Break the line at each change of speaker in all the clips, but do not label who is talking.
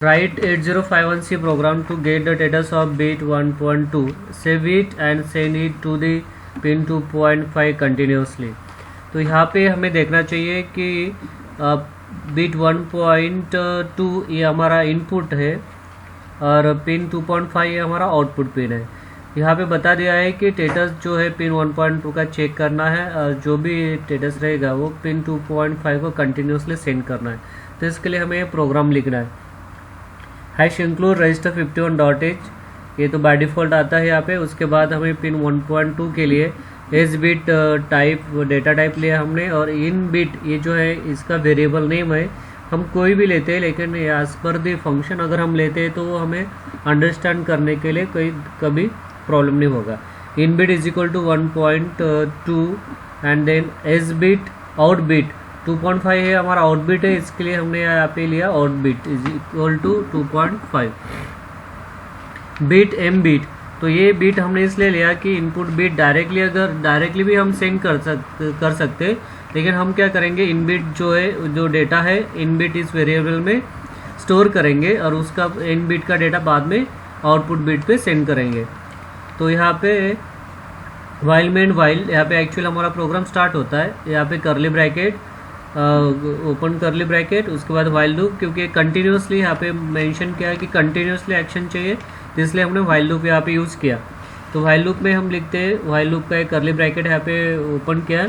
Write 8051C program to get the status of bit 1.2. Save it and send it to the pin 2.5 continuously. तो यहाँ पे हमें देखना चाहिए कि बिट 1.2 ये हमारा इनपुट है और पिन 2.5 ये हमारा आउटपुट पिन है। यहाँ पे बता दिया है कि स्टेटस जो है पिन 1.2 का चेक करना है और जो भी स्टेटस रहेगा वो पिन 2.5 को कंटिन्यूसली सेंड करना है। तो इसके लिए हमें प्रोग्राम लिखना है। हैश इंक्लूड रजिस्टर 51.h, ये तो बाय डिफ़ॉल्ट आता है यहाँ पे। उसके बाद हमें पिन 1.2 के लिए S bit type data type लिया हमने, और इन बिट ये जो है इसका वेरिएबल नेम है। हम कोई भी लेते हैं, लेकिन एज पर द फंक्शन अगर हम लेते हैं तो वो हमें अंडरस्टैंड करने के लिए कभी प्रॉब्लम नहीं होगा। In bit is equal to 1.2 and then S bit out bit 2.5 है हमारा आउट बिट है, इसके लिए हमने यहाँ पे लिया out bit is equal to 2.5 bit M bit. तो ये बिट हमने इसलिए लिया कि इनपुट बिट डायरेक्टली भी हम सेंड कर सकते, लेकिन हम क्या करेंगे, इन बिट जो है जो डेटा है इन बिट इस वेरिएबल में स्टोर करेंगे और उसका इन बिट का डेटा बाद में आउटपुट बिट पे सेंड करेंगे। तो यहाँ पे वाइल मेन वाइल, यहाँ पे एक्चुअली हमारा प्रोग्राम स्टार्ट होता है। यहाँ पे करली ब्रैकेट ओपन करली ब्रैकेट, उसके बाद वाइल लूप, क्योंकि कंटिन्यूसली यहाँ पे मेंशन किया है कि कंटिन्यूसली एक्शन चाहिए, तो इसलिए हमने वाइल लूप यहाँ पे यूज़ किया। तो वाइल लूप में हम लिखते हैं, वाइल लूप का एक करली ब्रैकेट यहाँ पे ओपन किया,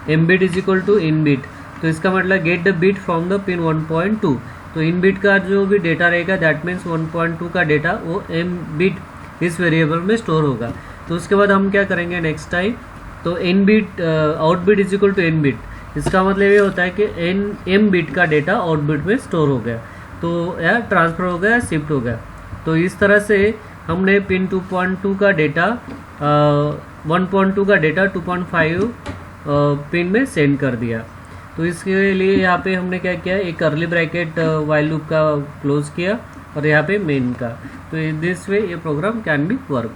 M bit is equal to in bit. तो इसका मतलब get the bit from the pin 1.2। तो इन बिट का जो भी डेटा रहेगा दैट मीन्स 1.2 का डेटा वो एम बिट इस वेरिएबल में स्टोर होगा। तो उसके बाद हम क्या करेंगे नेक्स्ट टाइम, तो in bit out bit is equal to in bit. इसका मतलब ये होता है कि एम बिट का डेटा आउट बिट में स्टोर हो गया, तो या ट्रांसफ़र हो गया, शिफ्ट हो गया। तो इस तरह से हमने पिन 2.2 का डेटा 1.2 का डेटा 2.5 पिन में सेंड कर दिया। तो इसके लिए यहाँ पे हमने क्या किया, एक करली ब्रैकेट वाइल लूप का क्लोज किया और यहाँ पे मेन का। तो दिस वे ये प्रोग्राम कैन बी वर्क।